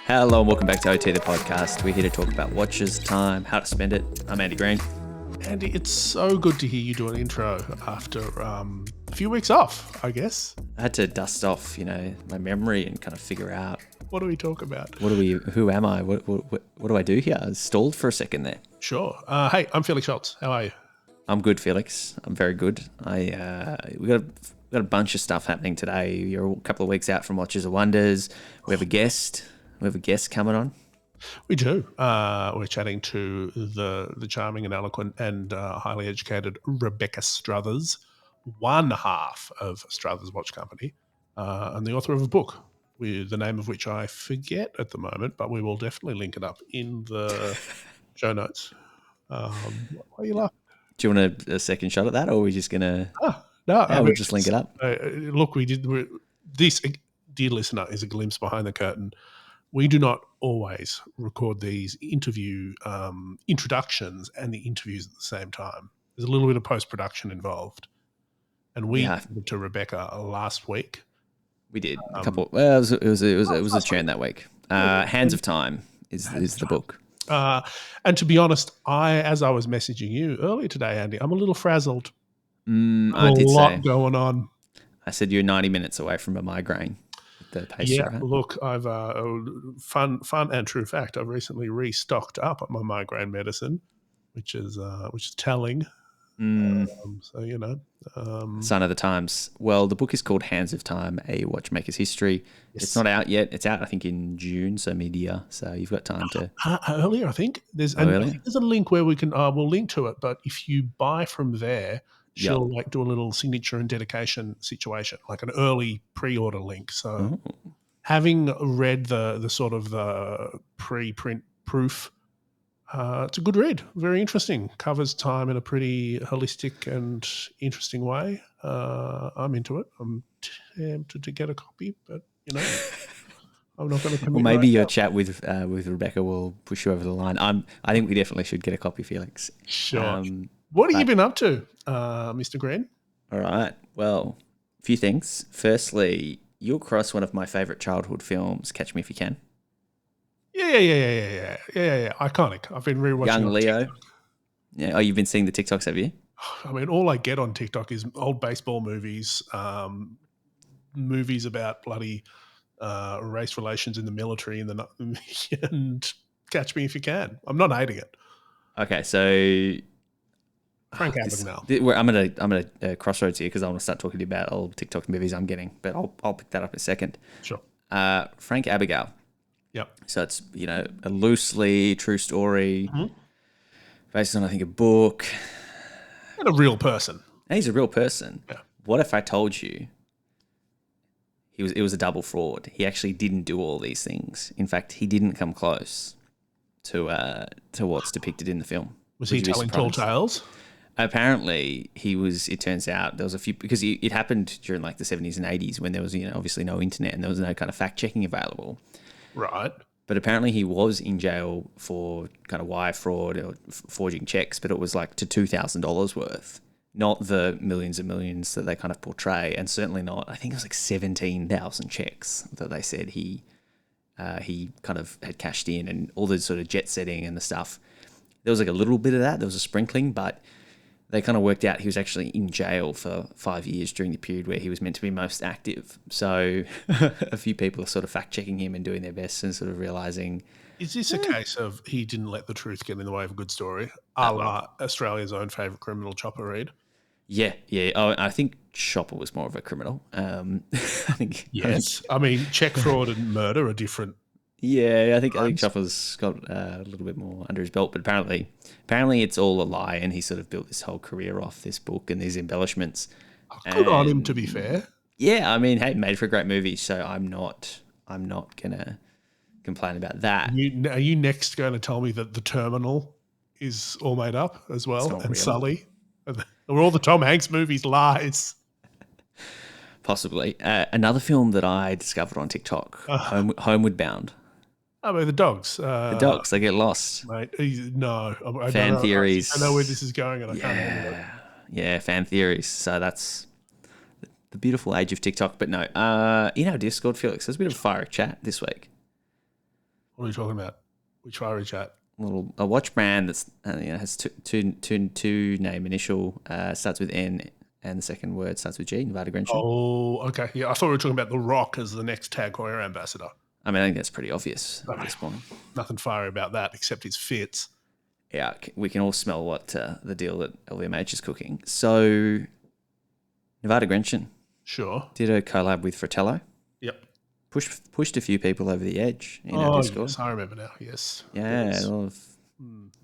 Hello and welcome back to OT, the podcast. We're here to talk about watches, time, how to spend it. I'm Andy Green. Andy, it's so good to hear you do an intro after a few weeks off, I guess. I had to dust off, my memory and kind of figure out What do we talk about? who am I? What do I do here? I was stalled for a second there. Sure. Hey, I'm Felix Schultz. How are you? I'm good, Felix. I'm very good. We got a bunch of stuff happening today. You're a couple of weeks out from Watches of Wonders. We have a guest. Coming on. We do. We're chatting to the charming and eloquent and highly educated Rebecca Struthers, one half of Struthers Watch Company, and the author of a book with the name of which I forget at the moment, but we will definitely link it up in the show notes. Why are you laughing? Do you want a second shot at that, or are we just gonna? No, we'll just link it up. Look, this, dear listener, is a glimpse behind the curtain. We do not always record these interview introductions and the interviews at the same time. There's a little bit of post-production involved. And we spoke to Rebecca last week. We did a couple. Well, it was a churn that week. Hands of Time is the book. And to be honest, as I was messaging you earlier today, Andy, I'm a little frazzled. I did a lot say going on. I said you're 90 minutes away from a migraine. The pace right? Look, I've fun and true fact. I've recently restocked up on my migraine medicine, which is telling. Sign of the times. Well, the book is called Hands of Time: A Watchmaker's History. Yes. It's not out yet. It's out, I think, in June, so mid-year. So you've got time to earlier. I think there's I think there's a link where we can. We'll link to it, but if you buy from there, she'll do a little signature and dedication situation, like an early pre-order link. So having read the sort of the pre-print proof, it's a good read. Very interesting. Covers time in a pretty holistic and interesting way. I'm into it. I'm tempted to get a copy, but I'm not going to commit. Well, maybe your chat with Rebecca will push you over the line. I think we definitely should get a copy, Felix. Sure. What have you been up to, Mr. Green? All right. Well, a few things. Firstly, you'll cross one of my favourite childhood films, Catch Me If You Can. Yeah. Iconic. I've been rewatching Young Leo. Yeah. Oh, you've been seeing the TikToks, have you? I mean, all I get on TikTok is old baseball movies, movies about bloody race relations in the military, and Catch Me If You Can. I'm not hating it. Okay, so Frank Abagnale. I'm gonna crossroads here because I want to start talking to you about old TikTok movies I'm getting, but I'll pick that up in a second. Sure. Frank Abagnale. Yep. So it's a loosely true story based on, I think, a book. And a real person. And he's a real person. Yeah. What if I told you it was a double fraud? He actually didn't do all these things. In fact, he didn't come close to what's depicted in the film. Was he telling tall tales? Apparently, he was. It turns out there was a few, because it happened during like the 70s and 80s when there was obviously no internet and there was no kind of fact checking available. Right. But apparently he was in jail for kind of wire fraud or forging checks, but it was like to $2,000 worth, not the millions and millions that they kind of portray, and certainly not. I think it was like 17,000 checks that they said he kind of had cashed in, and all the sort of jet setting and the stuff. There was like a little bit of that. There was a sprinkling, but they kind of worked out he was actually in jail for 5 years during the period where he was meant to be most active. So a few people are sort of fact-checking him and doing their best and sort of realising... Is this a case of he didn't let the truth get in the way of a good story, a la Australia's own favourite criminal, Chopper Read? Yeah. Oh, I think Chopper was more of a criminal. I think... Yes. I mean, check fraud and murder are different. Yeah, I think Chopper's got a little bit more under his belt, but apparently it's all a lie, and he sort of built this whole career off this book and these embellishments. Good on him, to be fair. Yeah, I mean, hey, made for a great movie, so I'm not gonna complain about that. Are you next going to tell me that The Terminal is all made up as well, and real. Sully? Are all the Tom Hanks movies lies? Possibly. Another film that I discovered on TikTok, Homeward Bound. I mean, the dogs. The dogs, they get lost. Mate, no. Fan theories. I know where this is going and I can't handle it. Yeah, fan theories. So that's the beautiful age of TikTok. But no, in our Discord, Felix, there's a bit of a fiery chat this week. What are you talking about? Which fiery chat? A watch brand that's has two name initial, starts with N, and the second word starts with G. Nevada Grenshaw. Oh, okay. Yeah, I thought we were talking about The Rock as the next Tag Heuer ambassador. I mean, I think that's pretty obvious at this point. Nothing fiery about that except his fits. Yeah, we can all smell what the deal that LVMH is cooking. So, Nevada Grenshaw. Sure. Did a collab with Fratello. Yep. Pushed a few people over the edge in our Discord. Yes, I remember now. Yes. Yeah.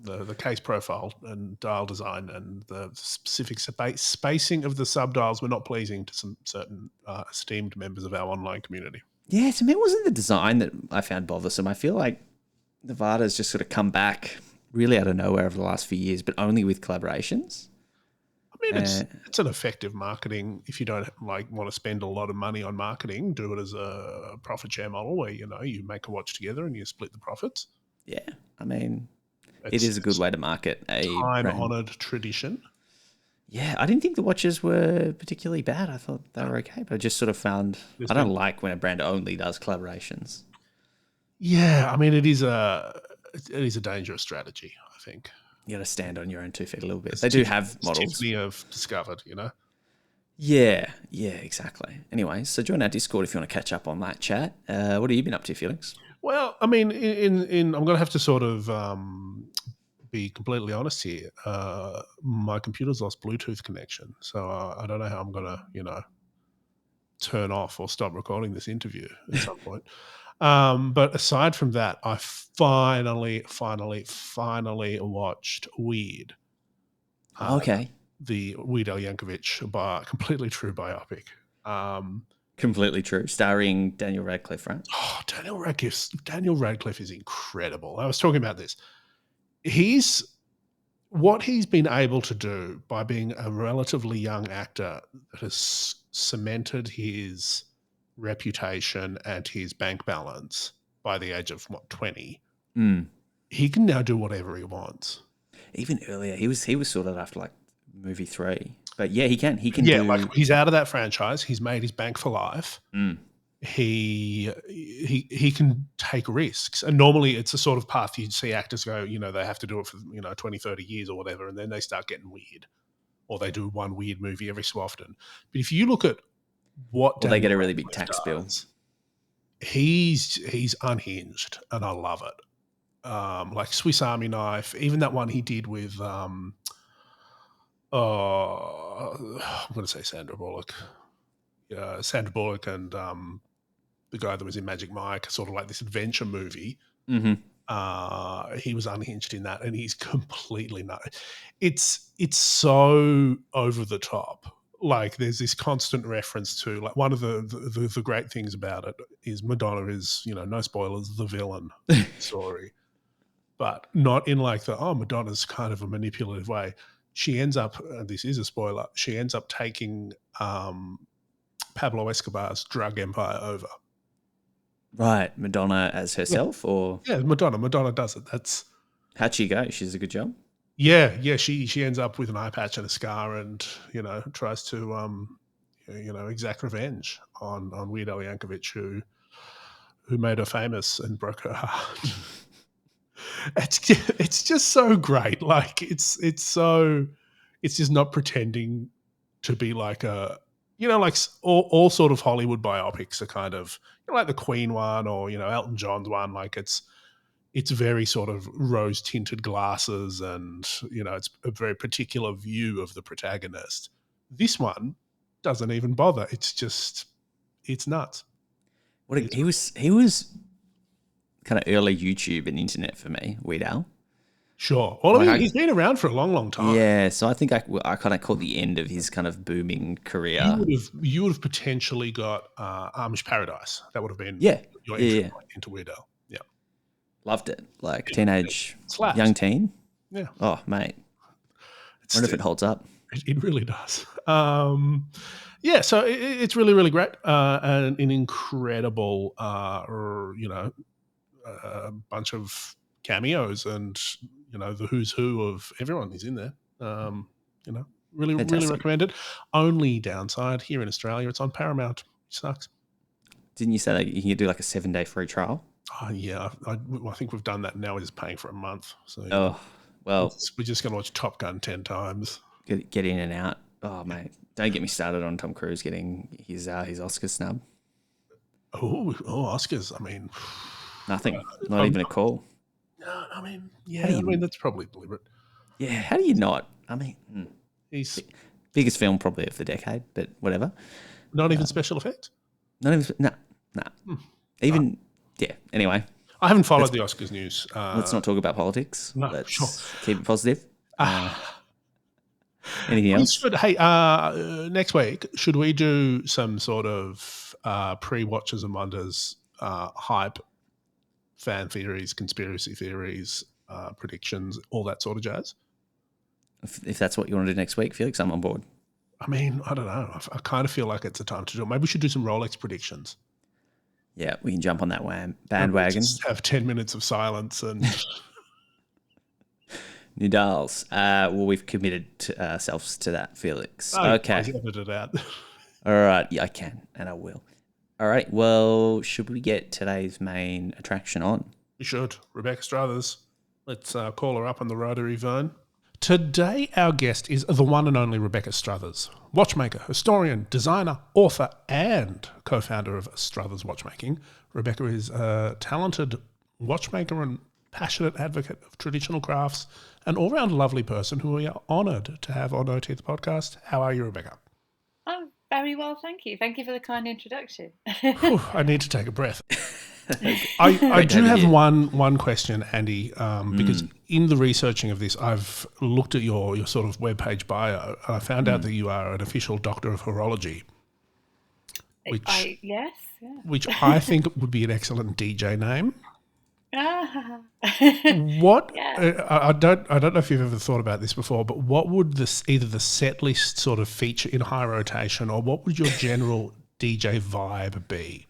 The case profile and dial design and the specific spacing of the subdials were not pleasing to some certain esteemed members of our online community. Yeah, to me, it wasn't the design that I found bothersome. I feel like Nevada's just sort of come back really out of nowhere over the last few years, but only with collaborations. I mean, it's an effective marketing. If you don't want to spend a lot of money on marketing, do it as a profit share model where you make a watch together and you split the profits. Yeah, I mean, it is a good way to market a time-honored tradition. Yeah, I didn't think the watches were particularly bad. I thought they were okay, but I just sort of found I don't like when a brand only does collaborations. Yeah, I mean, it is a dangerous strategy, I think. You got to stand on your own 2 feet a little bit. They do have models. Tiffany have discovered, Yeah, exactly. Anyway, so join our Discord if you want to catch up on that chat. What have you been up to, Felix? Well, I mean, I'm going to have to sort of be completely honest here. My computer's lost Bluetooth connection, so I don't know how I'm going to, turn off or stop recording this interview at some point. But aside from that, I finally watched Weird. Okay. The Weird Al Yankovic completely true biopic. Completely true. Starring Daniel Radcliffe, right? Oh, Daniel Radcliffe is incredible. I was talking about this. What he's been able to do by being a relatively young actor that has cemented his reputation and his bank balance by the age of 20. He can now do whatever he wants. Even earlier, he was sorted after like movie 3, but yeah, he can yeah, like he's out of that franchise. He's made his bank for life. He can take risks, and normally it's a sort of path you'd see actors go. They have to do it for 20, 30 years or whatever, and then they start getting weird, or they do one weird movie every so often. But if you look at they get a really big tax bill. He's unhinged, and I love it. Like Swiss Army Knife, even that one he did with I'm going to say Sandra Bullock. Sandra Bullock and the guy that was in Magic Mike, sort of like this adventure movie. He was unhinged in that, and he's completely nuts. It's so over the top. Like there's this constant reference to, like, one of the great things about it is Madonna is, no spoilers, the villain story, but not in like Madonna's kind of a manipulative way. She ends up, this is a spoiler, she ends up taking Pablo Escobar's drug empire over. Right, Madonna as herself, or Madonna does it. That's how'd she go? She does a good job. Yeah. She ends up with an eye patch and a scar, and tries to exact revenge on Weird Al Yankovic, who made her famous and broke her heart. It's just so great. Like it's just not pretending to be like a. Like all sort of Hollywood biopics are kind of like the Queen one or Elton John's one. Like it's very sort of rose tinted glasses, and it's a very particular view of the protagonist. This one doesn't even bother. It's nuts. He was kind of early YouTube and internet for me, Weird Al. Sure. Well, I mean, he's been around for a long, long time. Yeah, so I think I kind of caught the end of his kind of booming career. You would have potentially got Amish Paradise. That would have been your entry point into Weird Al. Yeah. Loved it. Like teenage, young teen. Yeah. Oh, mate. I wonder if it holds up. It really does. Yeah, so it's really, really great. And an incredible, bunch of cameos, and the who's who of everyone is in there. Really, fantastic. Really recommend it. Only downside here in Australia, it's on Paramount, which sucks. Didn't you say that you can do like a 7-day free trial? Yeah, I think we've done that. Now we're just paying for a month. So Oh, well, we're just going to watch Top Gun 10 times. get in and out. Oh, mate, don't get me started on Tom Cruise getting his Oscar snub. Oh, Oscars. I mean, Nothing. Not even a call. no, I mean, How do yeah, you, I mean, that's probably deliberate. yeah, how do you not? I mean, He's biggest film probably of the decade, but whatever. not even special effects. Not even, nah. Even, yeah, anyway. I haven't followed the Oscars news. Let's not talk about politics. No, Let's sure. keep it positive. Anything else? Hey, next week, should we do some sort of pre-Watches and Wonders hype, fan theories, conspiracy theories, predictions, all that sort of jazz? If that's what you want to do next week, Felix, I'm on board. I mean, I don't know. I kind of feel like it's a time to do it. Maybe we should do some Rolex predictions. Yeah, we can jump on that bandwagon. Just have 10 minutes of silence and... New dials. Well, we've committed ourselves to that, Felix. Okay. Edit it out. All right. Yeah, I can, and I will. All right. Well, should we get today's main attraction on? We should. Rebecca Struthers. Let's call her up on the rotary phone. Today, our guest is the one and only Rebecca Struthers, watchmaker, historian, designer, author, and co-founder of Struthers Watchmaking. Rebecca is a talented watchmaker and passionate advocate of traditional crafts, an all-round lovely person who we are honoured to have on OT the podcast. How are you, Rebecca? Oh, very well, thank you. Thank you for the kind introduction. Whew, I need to take a breath. I do have one question, Andy, because in the researching of this, I've looked at your sort of webpage bio, and I found out that you are an official Doctor of Horology, which I think would be an excellent DJ name. What? Yeah. I don't know if you've ever thought about this before, but what would either the set list sort of feature in high rotation, or what would your general DJ vibe be?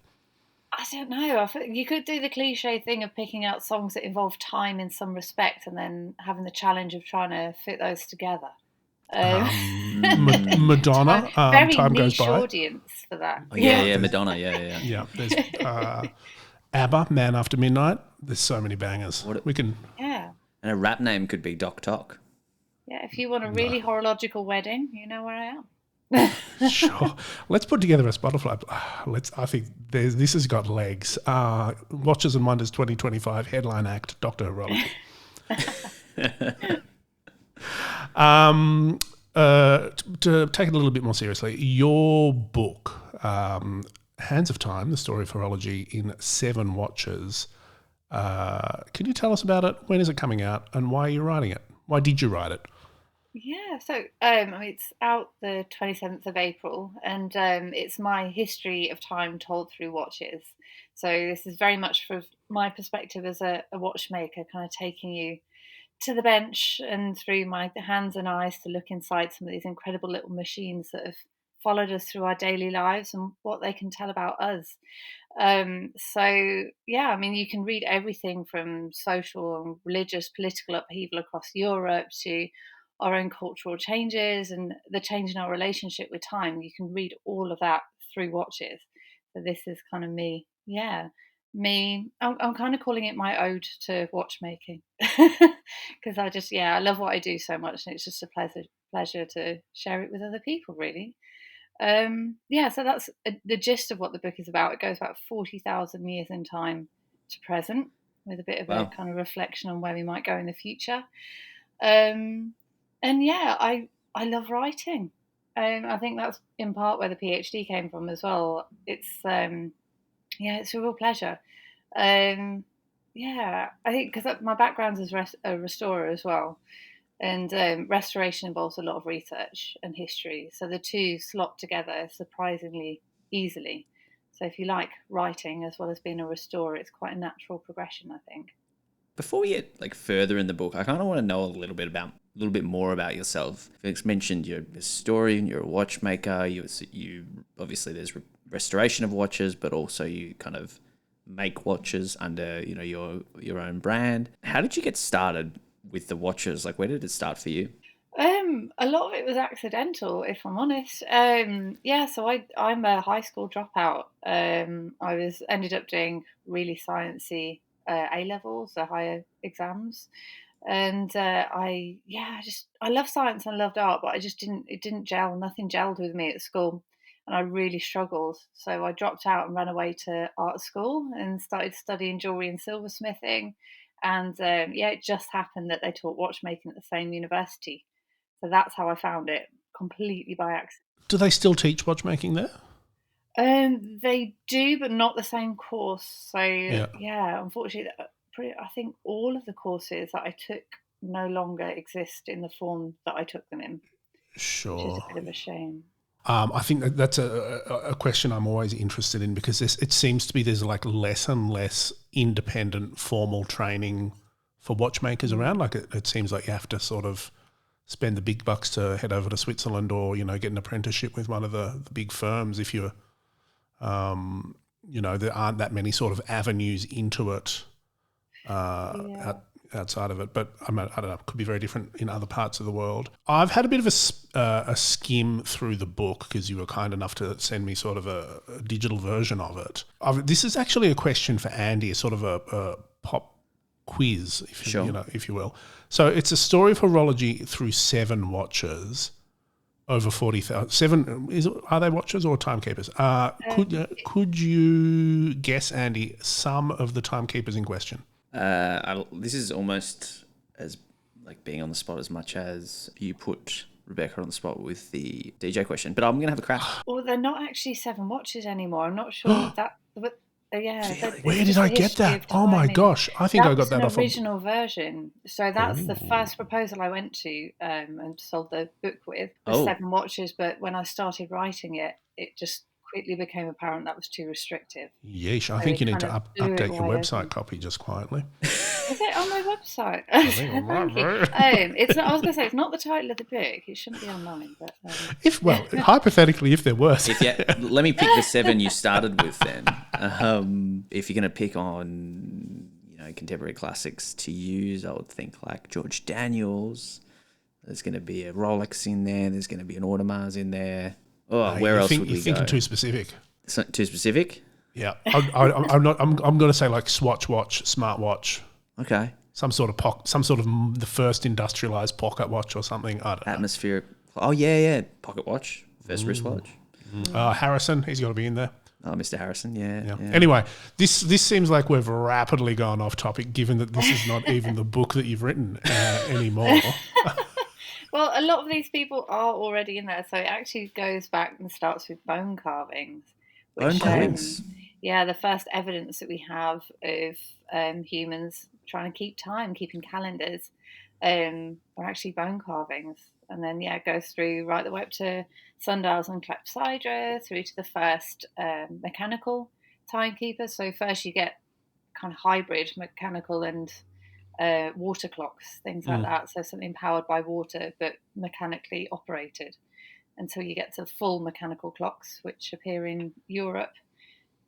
I don't know. You could do the cliche thing of picking out songs that involve time in some respect, and then having the challenge of trying to fit those together. Madonna. Very Time niche Goes By. Audience for that. Oh, yeah, Madonna. Yeah. Yeah. There's ABBA, Man After Midnight. There's so many bangers. Yeah. And a rap name could be Doc Toc. Yeah, if you want a really horological wedding, you know where I am. Sure. Let's put together a Spotify. I think this has got legs. Watches and Wonders 2025 headline act, Dr. Horology. To take it a little bit more seriously, your book, Hands of Time, the story of horology in 7 watches. Can you tell us about it? When is it coming out, and why are you writing it? Why did you write it? Yeah, so it's out the 27th of April, and it's my history of time told through watches. So this is very much from my perspective as a watchmaker, kind of taking you to the bench and through my hands and eyes to look inside some of these incredible little machines that have followed us through our daily lives and what they can tell about us. So yeah, I mean, you can read everything from social and religious, political upheaval across Europe to our own cultural changes and the change in our relationship with time. You can read all of that through watches. So this is kind of me. Yeah. I'm kind of calling it my ode to watchmaking because I love what I do so much, and it's just a pleasure to share it with other people, really. So that's the gist of what the book is about. It goes about 40,000 years in time to present, with a bit of a kind of reflection on where we might go in the future. I love writing. I think that's in part where the PhD came from as well. It's a real pleasure. I think because my background is a restorer as well, and restoration involves a lot of research and history. So the two slot together surprisingly easily. So if you like writing as well as being a restorer, it's quite a natural progression, I think. Before we get further in the book, I kind of want to know a little bit more about yourself. Felix mentioned you're a historian, you're a watchmaker. You obviously there's restoration of watches, but also you kind of make watches under your own brand. How did you get started with the watches? Like, where did it start for you? A lot of it was accidental, if I'm honest. So I'm a high school dropout. I was ended up doing really sciencey A levels, so higher exams, and I love science and I loved art, but I just didn't it didn't gel. Nothing gelled with me at school, and I really struggled. So I dropped out and ran away to art school and started studying jewelry and silversmithing. And it just happened that they taught watchmaking at the same university. So that's how I found it, completely by accident. Do they still teach watchmaking there? They do, but not the same course. So Yeah. yeah, unfortunately, I think all of the courses that I took no longer exist in the form that I took them in, which is Sure. a bit of a shame. I think that's a question I'm always interested in, because it seems to be there's like less and less independent formal training for watchmakers around. Like it seems like you have to sort of spend the big bucks to head over to Switzerland, or get an apprenticeship with one of the big firms if you're, there aren't that many sort of avenues into it outside of it. But I don't know, it could be very different in other parts of the world. I've had a bit of a skim through the book, because you were kind enough to send me sort of a digital version of it. This is actually a question for Andy, a sort of a pop quiz, if you will. So it's a story of horology through 7 watches over 40,000. Are they watches or timekeepers? Could you guess, Andy, some of the timekeepers in question? This is almost as like being on the spot as much as you put Rebecca on the spot with the DJ question, but I'm going to have a crack. Well, they're not actually 7 watches anymore. I'm not sure that. But where did I get that? Oh my gosh! I think I got that off an original version. So that's the first proposal I went to and sold the book with was 7 watches. But when I started writing it, it just quickly became apparent that was too restrictive. Yeesh! I think you need to update your website copy just quietly. Is it on my website? Thank you. It's not. I was going to say it's not the title of the book. It shouldn't be online. But hypothetically, if there was, let me pick the 7 you started with then. If you're going to pick on contemporary classics to use, I would think like George Daniels. There's going to be a Rolex in there. There's going to be an Audemars in there. Where else would we go? You're thinking too specific. Too specific? Yeah, I'm not. I'm going to say like Swatch watch, smartwatch. Okay. Some sort of the first industrialized pocket watch or something. I don't know. Atmospheric. Oh yeah, pocket watch, first wristwatch. Harrison, he's got to be in there. Oh, Mr. Harrison, yeah. Anyway, this seems like we've rapidly gone off topic, given that this is not even the book that you've written anymore. Well, a lot of these people are already in there, so it actually goes back and starts with bone carvings. Bone carvings? The first evidence that we have of humans trying to keep time, keeping calendars, are actually bone carvings. And then, it goes through right the way up to sundials and clepsydra, through to the first mechanical timekeepers. So first you get kind of hybrid mechanical and water clocks, things like that. So something powered by water but mechanically operated, until you get to full mechanical clocks, which appear in Europe.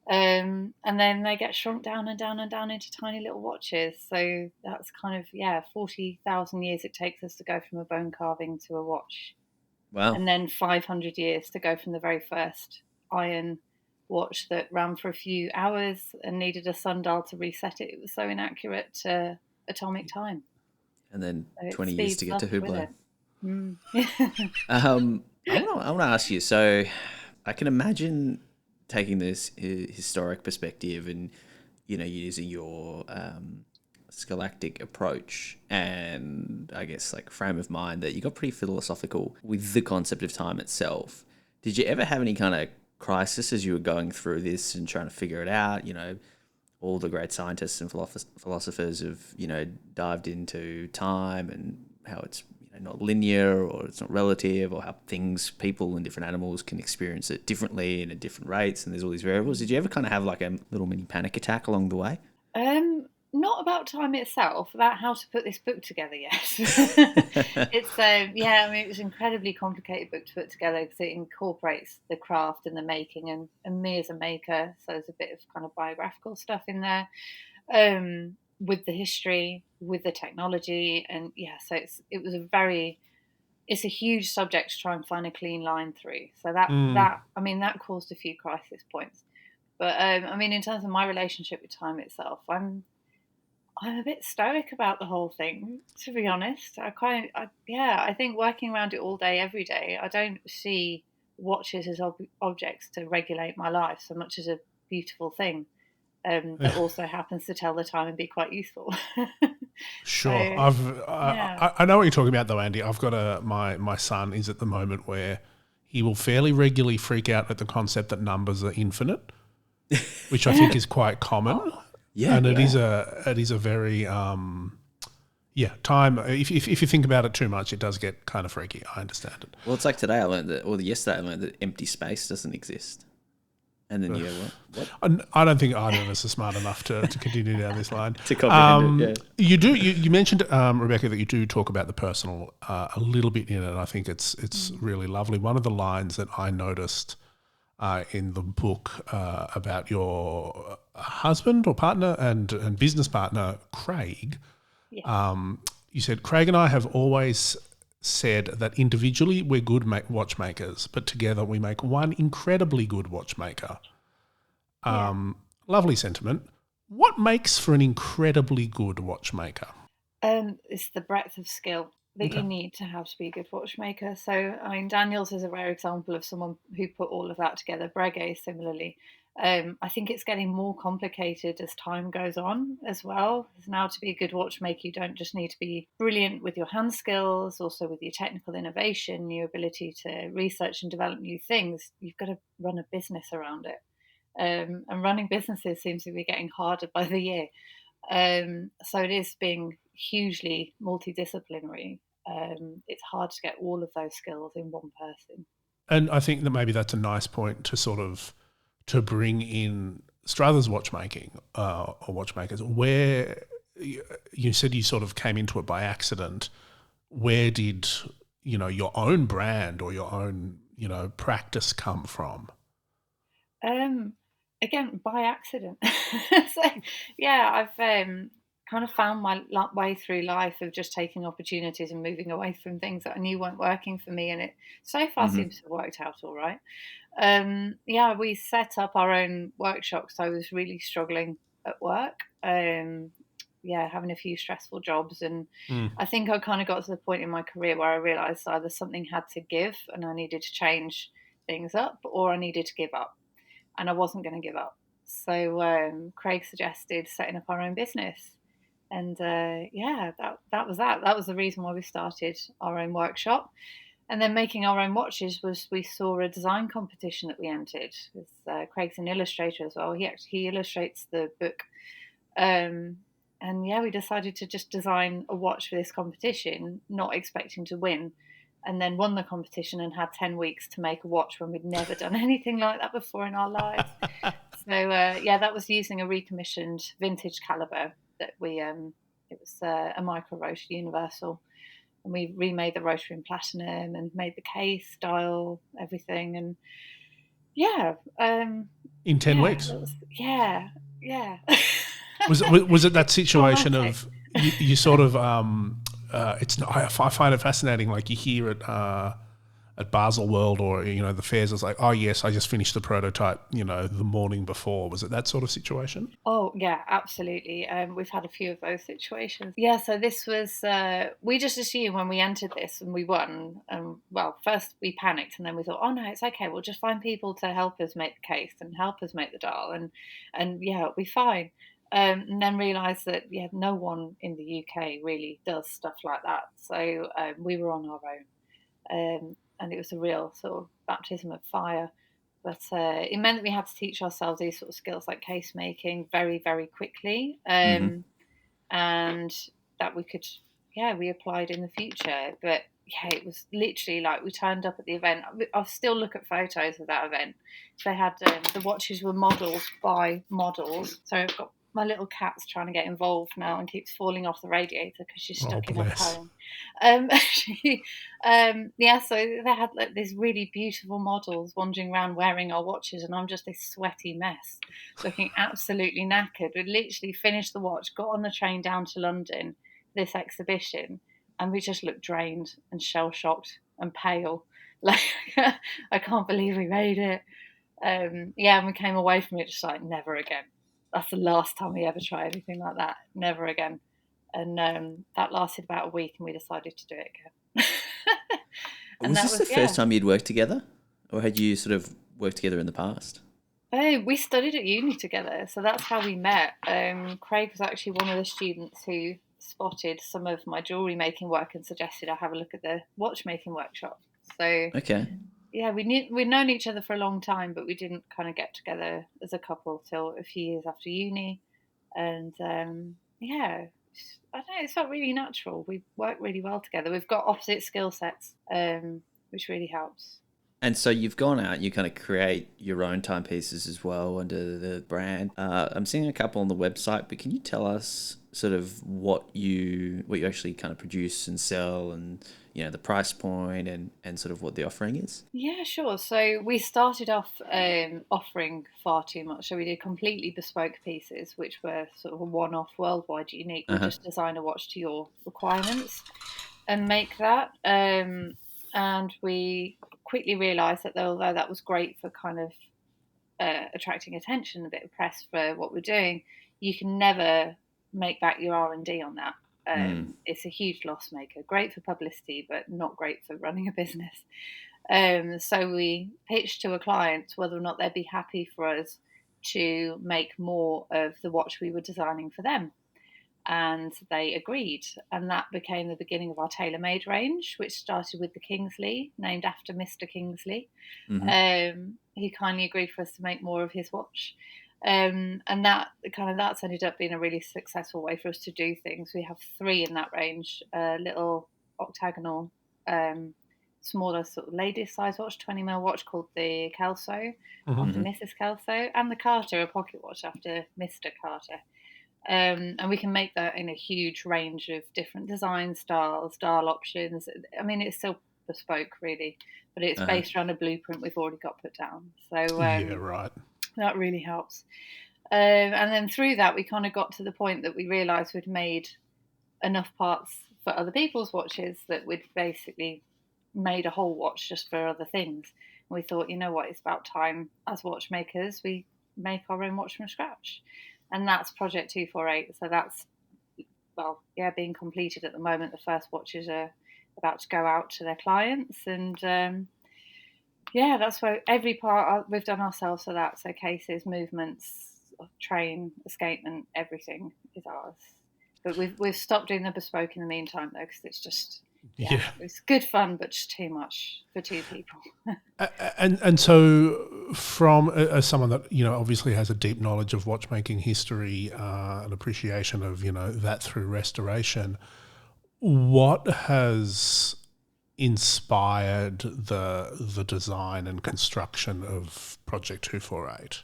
And then they get shrunk down and down and down into tiny little watches. So that's kind of 40,000 years it takes us to go from a bone carving to a watch. Wow. And then 500 years to go from the very first iron watch that ran for a few hours and needed a sundial to reset it. It was so inaccurate to atomic time. And then 20 years to get to Hublot. I want to ask you, so I can imagine taking this historic perspective and, using your scholastic approach and I guess like frame of mind, that you got pretty philosophical with the concept of time itself. Did you ever have any kind of crisis as you were going through this and trying to figure it out? All the great scientists and philosophers have, dived into time and how it's not linear or it's not relative, or how people and different animals can experience it differently and at different rates, and there's all these variables. Did you ever kind of have like a little mini panic attack along the way? Not about time itself, about how to put this book together, yes. It's it was an incredibly complicated book to put together because it incorporates the craft and the making and me as a maker, so there's a bit of kind of biographical stuff in there, with the history, with the technology, and so it was a very it's a huge subject to try and find a clean line through. So that caused a few crisis points. But in terms of my relationship with time itself, I'm a bit stoic about the whole thing, to be honest. I think working around it all day, every day, I don't see watches as objects to regulate my life so much as a beautiful thing that also happens to tell the time and be quite useful. Sure. Yeah. I know what you're talking about though, Andy. I've got my son is at the moment where he will fairly regularly freak out at the concept that numbers are infinite, which I think is quite common. Yeah. And it is a very, time. If you think about it too much, it does get kind of freaky. I understand it. Well, it's like today yesterday I learned that empty space doesn't exist. And then you go, what? I don't think either of us are smart enough to continue down this line. To comprehend it, yeah. You mentioned, Rebecca, that you do talk about the personal a little bit in it. I think it's really lovely. One of the lines that I noticed in the book about your husband or partner and business partner, Craig, you said, Craig and I have always said that individually we're good watchmakers, but together we make one incredibly good watchmaker. Lovely sentiment. What makes for an incredibly good watchmaker? It's the breadth of skill that you need to have to be a good watchmaker. So, Daniels is a rare example of someone who put all of that together. Breguet, similarly. I think it's getting more complicated as time goes on as well. Now, to be a good watchmaker, you don't just need to be brilliant with your hand skills, also with your technical innovation, your ability to research and develop new things. You've got to run a business around it. And running businesses seems to be getting harder by the year. So it is being hugely multidisciplinary. It's hard to get all of those skills in one person. And I think that maybe that's a nice point to bring in Struthers Watchmaking or watchmakers, where you said you sort of came into it by accident. Where did, your own brand or your own, practice come from? Again, by accident. I've kind of found my way through life of just taking opportunities and moving away from things that I knew weren't working for me, and it so far seems to have worked out all right. We set up our own workshop because I was really struggling at work. Having a few stressful jobs, and I think I kind of got to the point in my career where I realised either something had to give and I needed to change things up, or I needed to give up. And I wasn't going to give up. So Craig suggested setting up our own business. And that was that. That was the reason why we started our own workshop. And then making our own watches we saw a design competition that we entered. With Craig's an illustrator as well. He illustrates the book. We decided to just design a watch for this competition, not expecting to win. And then won the competition and had 10 weeks to make a watch when we'd never done anything like that before in our lives. So, that was using a recommissioned vintage caliber that it was a micro rotary universal. And we remade the rotary in platinum and made the case, style, everything. And in 10 weeks? Yeah. Was it that situation of you sort of... I find it fascinating. Like you hear at Basel World or the fairs, it's like, oh yes, I just finished the prototype. The morning before. Was it that sort of situation? Oh yeah, absolutely. We've had a few of those situations. Yeah, so this was. We just assumed when we entered this and we won. First we panicked and then we thought, oh no, it's okay. We'll just find people to help us make the case and help us make the dial, and it'll be fine. And then realised that no one in the UK really does stuff like that. So we were on our own, and it was a real sort of baptism of fire. But it meant that we had to teach ourselves these sort of skills like case making very, very quickly, and that we could, we applied in the future. But it was literally like we turned up at the event. I still look at photos of that event. They had the watches were modelled by models. So I've got my little cat's trying to get involved now and keeps falling off the radiator because she's stuck in her home. So they had like these really beautiful models wandering around wearing our watches, and I'm just this sweaty mess, looking absolutely knackered. We'd literally finished the watch, got on the train down to London, this exhibition, and we just looked drained and shell-shocked and pale. Like, I can't believe we made it. And we came away from it just like, never again. That's the last time we ever try anything like that. Never again. And that lasted about a week, and we decided to do it again. And was this the first time you'd worked together, or had you sort of worked together in the past? Oh, we studied at uni together, so that's how we met. Craig was actually one of the students who spotted some of my jewellery making work and suggested I have a look at the watchmaking workshop. So okay, yeah, we'd known each other for a long time, but we didn't kind of get together as a couple till a few years after uni. And I don't know, it felt really natural. We work really well together. We've got opposite skill sets, which really helps. And so you've gone out and you kind of create your own timepieces as well under the brand. I'm seeing a couple on the website, but can you tell us sort of what you actually kind of produce and sell, and the price point and sort of what the offering is? Yeah, sure. So we started off offering far too much. So we did completely bespoke pieces, which were sort of a one-off, worldwide unique. We just design a watch to your requirements and make that. And we quickly realised that although that was great for kind of attracting attention, a bit of press for what we're doing, you can never make back your R&D on that. It's a huge loss maker. Great for publicity, but not great for running a business. So we pitched to a client whether or not they'd be happy for us to make more of the watch we were designing for them. And they agreed. And that became the beginning of our tailor-made range, which started with the Kingsley, named after Mr. Kingsley. He kindly agreed for us to make more of his watch. And that's ended up being a really successful way for us to do things. We have 3 in that range: a little octagonal, smaller sort of ladies size watch, 20mm watch called the Kelso after Mrs. Kelso, and the Carter, a pocket watch after Mr. Carter. And we can make that in a huge range of different design styles, dial options. I mean, it's still bespoke, really, but it's based around a blueprint we've already got put down. So yeah, right. That really helps. And then through that, we kind of got to the point that we realised we'd made enough parts for other people's watches that we'd basically made a whole watch just for other things. And we thought, you know what, it's about time as watchmakers we make our own watch from scratch. And that's Project 248. So that's, being completed at the moment. The first watches are about to go out to their clients. And that's where every part we've done ourselves. So that's cases, movements, train, escapement, everything is ours. But we've stopped doing the bespoke in the meantime, though, because it's just... Yeah, it's good fun, but just too much for 2 people. and so, from as someone that obviously has a deep knowledge of watchmaking history, an appreciation of that through restoration, what has inspired the design and construction of Project 248?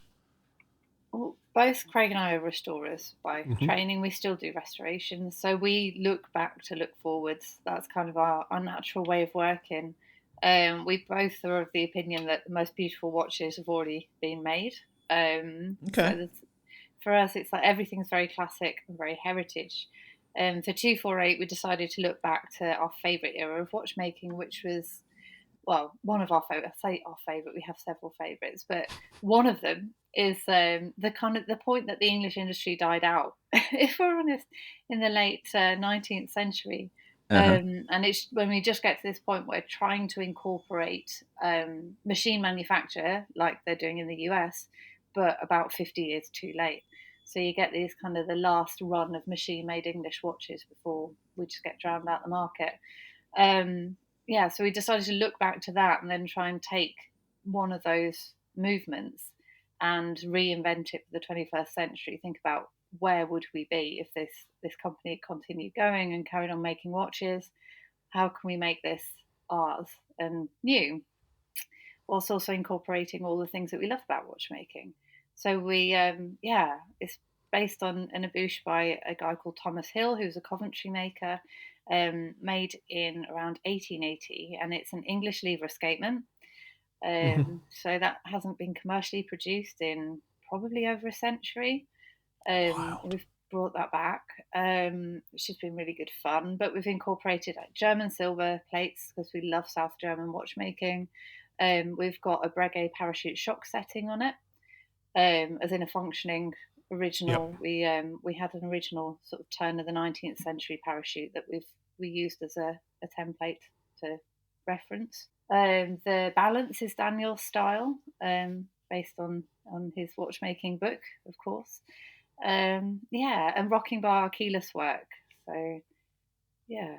Well, both Craig and I are restorers by training. We still do restorations. So we look back to look forwards. That's kind of our natural way of working. We both are of the opinion that the most beautiful watches have already been made. So for us, it's like everything's very classic and very heritage. For 248, we decided to look back to our favourite era of watchmaking, which was, one of our favourite. I say our favourite, we have several favourites, but one of them is the point that the English industry died out, if we're honest, in the late 19th century. And it's when we just get to this point where trying to incorporate machine manufacture like they're doing in the US, but about 50 years too late. So you get these kind of the last run of machine-made English watches before we just get drowned out the market. So we decided to look back to that and then try and take one of those movements and reinvent it for the 21st century. Think about where would we be if this company continued going and carried on making watches? How can we make this ours and new, whilst also incorporating all the things that we love about watchmaking? So we, it's based on an abouche by a guy called Thomas Hill, who's a Coventry maker, made in around 1880, and it's an English lever escapement. So that hasn't been commercially produced in probably over a century. We've brought that back, which has been really good fun. But we've incorporated like German silver plates because we love South German watchmaking. We've got a Breguet parachute shock setting on it, as in a functioning original. Yep. We had an original sort of turn of the 19th century parachute that we used as a template to reference. The balance is Daniel's style, based on his watchmaking book, of course. And rocking bar keyless work. So, yeah,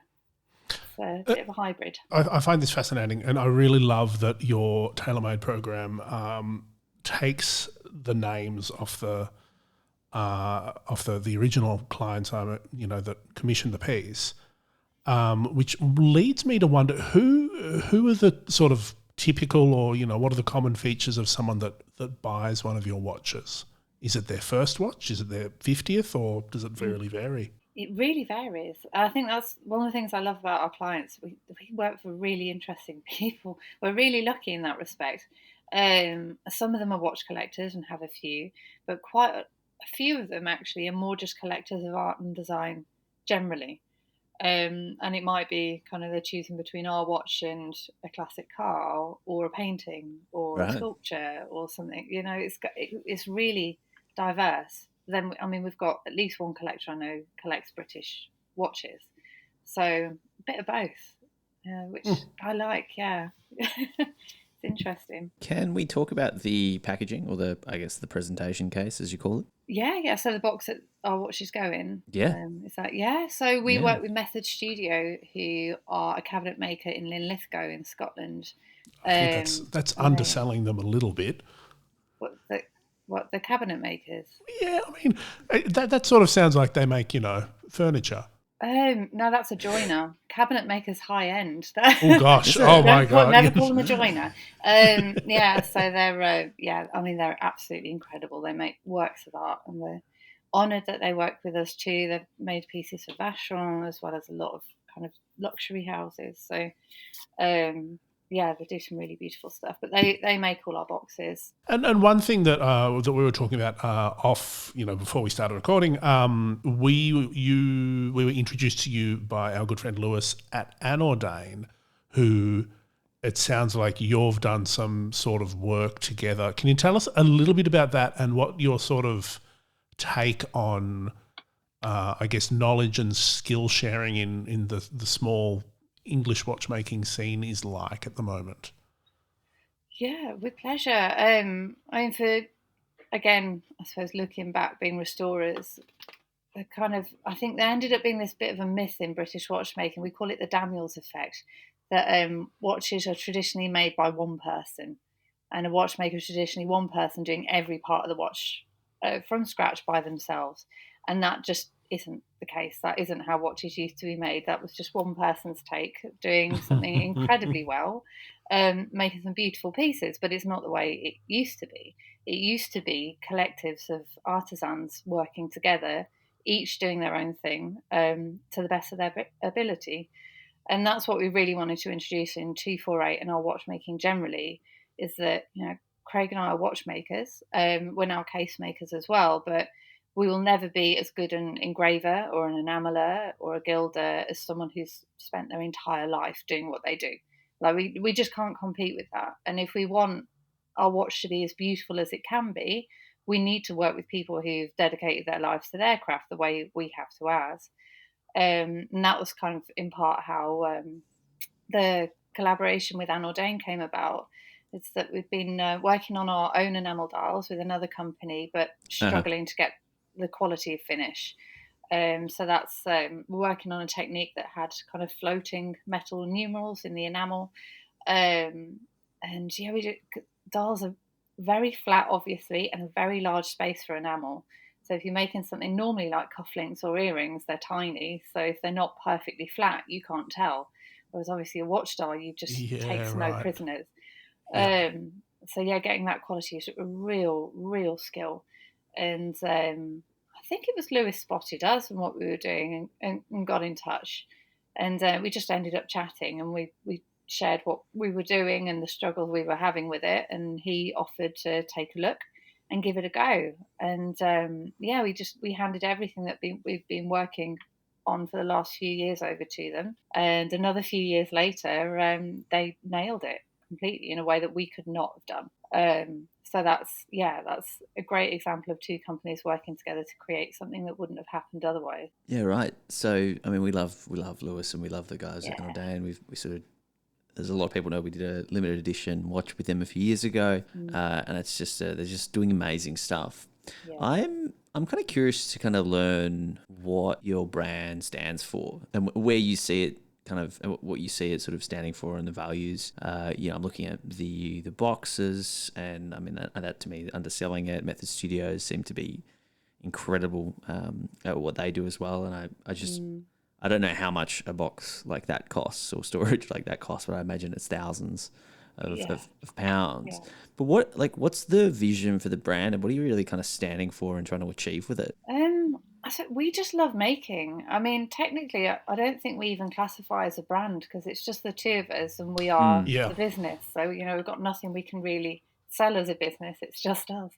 it's a bit of a hybrid. I find this fascinating, and I really love that your tailor-made program takes the names of the original clients, that commissioned the piece, which leads me to wonder who are the sort of typical, or what are the common features of someone that buys one of your watches? Is it their first watch? Is it their 50th, or does it really vary? It really varies. I think that's one of the things I love about our clients. We work for really interesting people. We're really lucky in that respect. Some of them are watch collectors and have a few, but quite a few of them actually are more just collectors of art and design generally. And it might be kind of they're choosing between our watch and a classic car, or a painting, or a sculpture, or something. It's really diverse. Then, I mean, we've got at least one collector I know collects British watches, so a bit of both, which I like. Yeah, it's interesting. Can we talk about the packaging, or the presentation case, as you call it? Yeah. So the box that our watches go in. Yeah. Is that So we work with Method Studio, who are a cabinet maker in Linlithgow in Scotland. I think that's underselling them a little bit. What the cabinet makers? Yeah, I mean that sort of sounds like they make furniture. No, that's a joiner. Cabinet makers high end. Oh gosh! Oh my god! Never call them a joiner. So they're I mean, they're absolutely incredible. They make works of art, and we're honoured that they work with us too. They've made pieces for Vacheron as well as a lot of kind of luxury houses. So, they do some really beautiful stuff. But they make all our boxes. And one thing that we were talking about off, before we started recording, we were introduced to you by our good friend Lewis at Anordain, who it sounds like you've done some sort of work together. Can you tell us a little bit about that and what your sort of take on, knowledge and skill sharing in the small English watchmaking scene is like at the moment? Yeah, with pleasure. I mean, I suppose looking back, being restorers, I think there ended up being this bit of a myth in British watchmaking. We call it the Daniels effect, that watches are traditionally made by one person, and a watchmaker is traditionally one person doing every part of the watch from scratch by themselves. And that just isn't the case. That isn't how watches used to be made. That was just one person's take, doing something incredibly well, making some beautiful pieces, but it's not the way it used to be. It used to be collectives of artisans working together, each doing their own thing to the best of their ability. And that's what we really wanted to introduce in 248 and our watchmaking generally, is that, Craig and I are watchmakers. We're now case makers as well, but we will never be as good an engraver or an enameler or a gilder as someone who's spent their entire life doing what they do. Like we just can't compete with that. And if we want our watch to be as beautiful as it can be, we need to work with people who've dedicated their lives to their craft the way we have to ours. And that was kind of in part how the collaboration with Anordain came about. It's that we've been working on our own enamel dials with another company, but struggling to get the quality of finish. So that's we're working on a technique that had kind of floating metal numerals in the enamel. We do, dials are very flat, obviously, and a very large space for enamel. So if you're making something normally like cufflinks or earrings, they're tiny. So if they're not perfectly flat, you can't tell. Whereas obviously a watch dial, you just takes no prisoners. Getting that quality is a real skill. And I think it was Lewis spotted us and what we were doing and got in touch. And we just ended up chatting, and we shared what we were doing and the struggles we were having with it. And he offered to take a look and give it a go. And we handed everything that we've been working on for the last few years over to them. And another few years later, they nailed it completely in a way that we could not have done. So that's a great example of two companies working together to create something that wouldn't have happened otherwise. Yeah, right. So I mean, we love Lewis, and we love the guys at NLD, and we sort of, there's a lot of people know we did a limited edition watch with them a few years ago, and it's just they're just doing amazing stuff. Yeah. I'm kind of curious to kind of learn what your brand stands for and where you see it, kind of what you see it sort of standing for, and the values. I'm looking at the boxes, and I mean that to me, underselling it. Method Studios seem to be incredible at what they do as well, and I don't know how much a box like that costs or storage like that costs, but I imagine it's thousands of pounds. Yeah. But what's the vision for the brand, and what are you really kind of standing for and trying to achieve with it? We just love making. I mean, technically, I don't think we even classify as a brand because it's just the two of us, and we are the business. So we've got nothing we can really sell as a business. It's just us.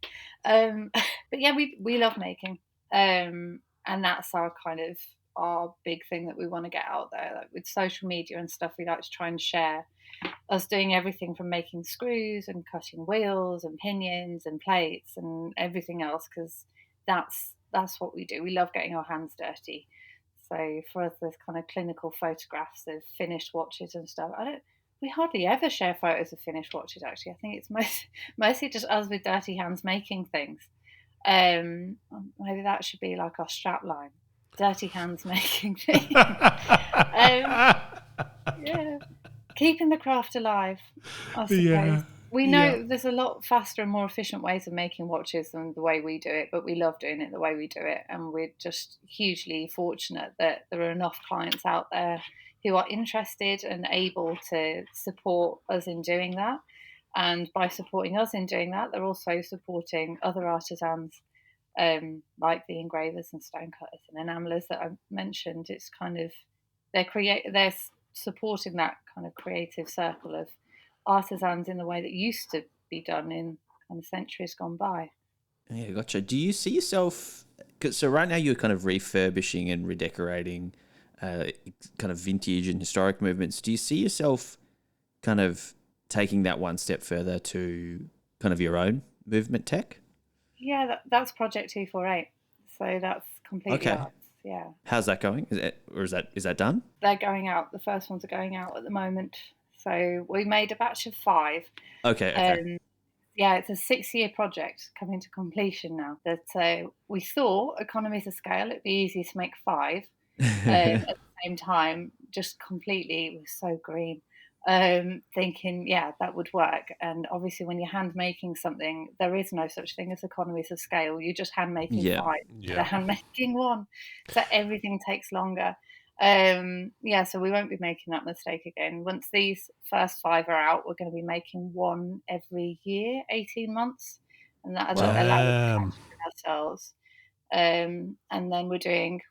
But yeah, we love making, and that's our big thing that we want to get out there. Like with social media and stuff, we like to try and share us doing everything from making screws and cutting wheels and pinions and plates and everything else, because that's what we do. We love getting our hands dirty. So for us, there's kind of clinical photographs of finished watches and stuff. We hardly ever share photos of finished watches, actually. I think it's mostly just us with dirty hands making things. Maybe that should be like our strap line. Dirty hands making things. Keeping the craft alive, I suppose. We know there's a lot faster and more efficient ways of making watches than the way we do it, but we love doing it the way we do it. And we're just hugely fortunate that there are enough clients out there who are interested and able to support us in doing that. And by supporting us in doing that, they're also supporting other artisans like the engravers and stonecutters and enamelers that I mentioned. It's kind of, they're supporting that kind of creative circle of artisans in the way that used to be done in kind of centuries gone by. Yeah, gotcha. Do you see yourself, so right now you're kind of refurbishing and redecorating kind of vintage and historic movements. Do you see yourself kind of taking that one step further to kind of your own movement tech? Yeah, that's Project 248. So that's completely ours. Yeah. How's that going? Is that done? They're going out. The first ones are going out at the moment. So we made a batch of 5. Okay. It's a 6-year project coming to completion now. That we thought economies of scale, it'd be easy to make 5. At the same time, just completely, it was so green. Thinking, that would work. And obviously, when you're hand making something, there is no such thing as economies of scale. You're just hand making 5. They're hand making 1, so everything takes longer. So we won't be making that mistake again. Once these first 5 are out, we're going to be making 1 every year, 18 months, and that allows us ourselves. And then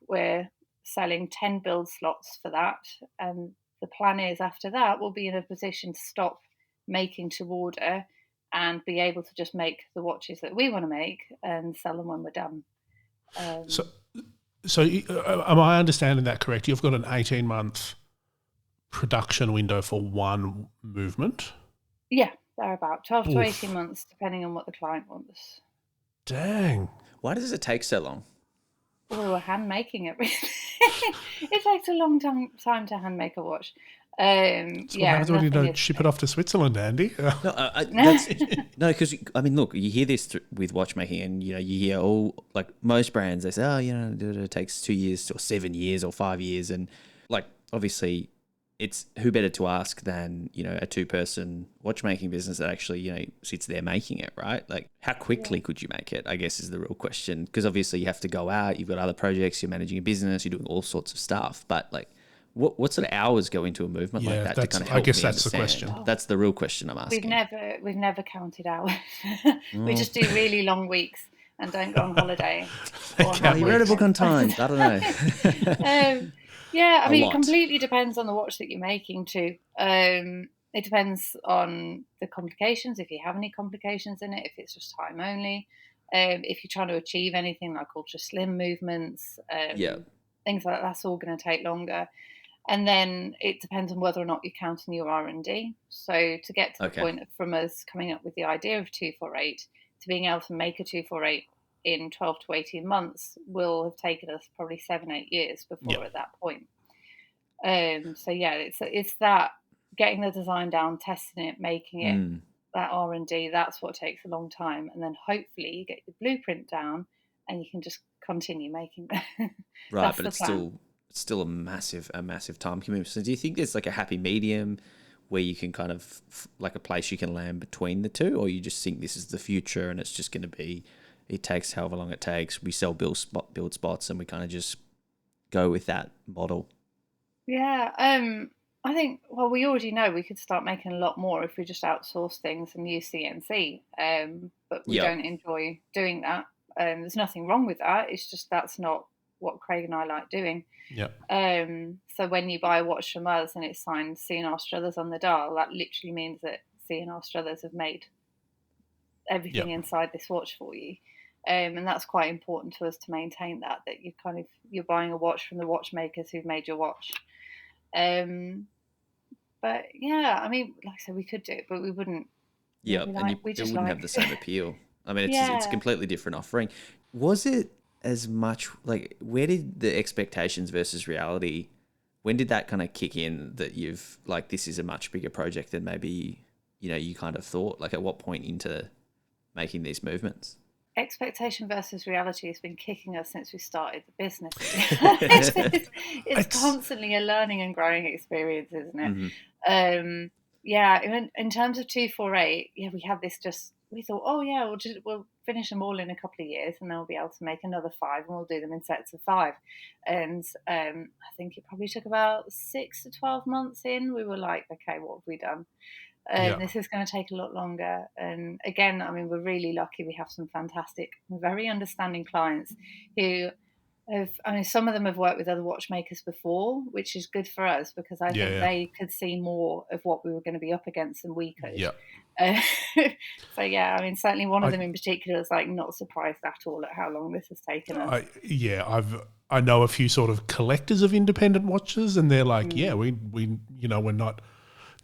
we're selling 10 build slots for that, and the plan is after that we'll be in a position to stop making to order and be able to just make the watches that we want to make and sell them when we're done. So am I understanding that correct? You've got an 18-month production window for one movement? Yeah, they're about 12 to 18 months, depending on what the client wants. Dang. Why does it take so long? We're hand making it. It takes a long time to hand make a watch. What happens when you don't ship it off to Switzerland, Andy? No, because I mean, look, you hear this with watchmaking, and you hear all, like most brands, they say, it takes 2 years or 7 years or 5 years, and like obviously, it's who better to ask than a 2-person watchmaking business that actually sits there making it, right? Like, how quickly could you make it, I guess, is the real question, because obviously you have to go out, you've got other projects, you're managing a business, you're doing all sorts of stuff, but like, what sort of hours go into a movement like that to kind of help? I guess that's understand? the question. That's the real question I'm asking. We've never counted hours. We just do really long weeks and don't go on holiday. You read a book on time. I don't know. I mean, it completely depends on the watch that you're making too. It depends on the complications, if you have any complications in it, if it's just time only. If you're trying to achieve anything like ultra slim movements, things like that, that's all going to take longer. And then it depends on whether or not you're counting your R&D. So to get to the point of, from us coming up with the idea of 248 to being able to make a 248 in 12 to 18 months will have taken us probably 7-8 years before at that point. So yeah, it's that getting the design down, testing it, making it, that R&D, that's what takes a long time. And then hopefully you get your blueprint down and you can just continue making them. Right, but it's still a massive time commitment. So do you think there's like a happy medium where you can kind of like a place you can land between the two, or you just think this is the future and it's just going to be, it takes however long it takes, we sell build spots and we kind of just go with that model? Yeah, I think, well, we already know we could start making a lot more if we just outsource things and use CNC, but we don't enjoy doing that. There's nothing wrong with that. It's just that's not what Craig and I like doing. So when you buy a watch from us and it's signed C&R Struthers on the dial, that literally means that C&R Struthers have made everything inside this watch for you. And that's quite important to us to maintain that you're buying a watch from the watchmakers who've made your watch. But yeah, I mean, like I said, we could do it, but we wouldn't. Yeah, and it wouldn't have the same appeal. I mean, it's a completely different offering. Was it as much like, where did the expectations versus reality, when did that kind of kick in that you've like, this is a much bigger project than maybe, you kind of thought? Like, at what point into making these movements? Expectation versus reality has been kicking us since we started the business. It's constantly a learning and growing experience, isn't it? In terms of 248, we had this we thought, we'll finish them all in a couple of years and then we'll be able to make another 5 and we'll do them in sets of 5. And I think it probably took about 6 to 12 months in. We were like, okay, what have we done? This is going to take a lot longer. And again, I mean, we're really lucky. We have some fantastic, very understanding clients who some of them have worked with other watchmakers before, which is good for us because I think they could see more of what we were going to be up against than we could. So I mean, certainly one of them in particular is like not surprised at all at how long this has taken us. I know a few sort of collectors of independent watches, and they're like, they're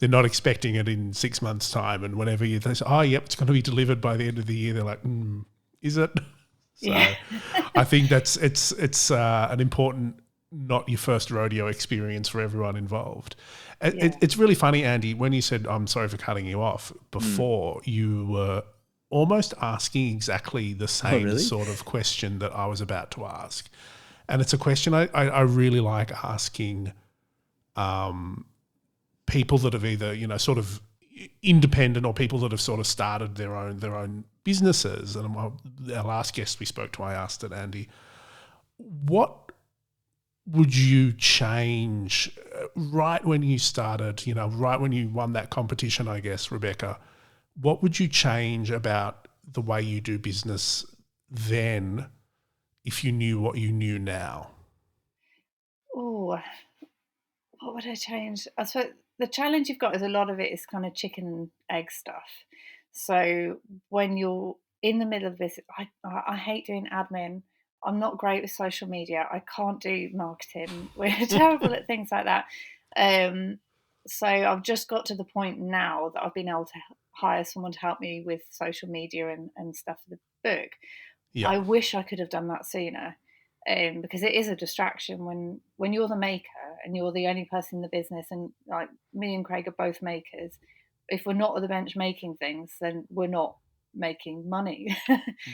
not expecting it in 6 months' time, and whenever they say, it's going to be delivered by the end of the year, they're like, is it? So I think it's an important, not your first rodeo experience for everyone involved. It's really funny, Andy, when you said, I'm sorry for cutting you off, before you were almost asking exactly the same sort of question that I was about to ask. And it's a question I really like asking people that have either, sort of independent or people that have sort of started their own businesses. And our last guest we spoke to, I asked it, Andy, what would you change right when you started, right when you won that competition, I guess, Rebecca, what would you change about the way you do business then if you knew what you knew now? Oh, what would I change? I suppose the challenge you've got is a lot of it is kind of chicken and egg stuff. So when you're in the middle of this, I hate doing admin. I'm not great with social media. I can't do marketing. We're terrible at things like that. So I've just got to the point now that I've been able to hire someone to help me with social media and stuff for the book. I wish I could have done that sooner. Because it is a distraction when you're the maker and you're the only person in the business, and like me and Craig are both makers. If we're not at the bench making things, then we're not making money.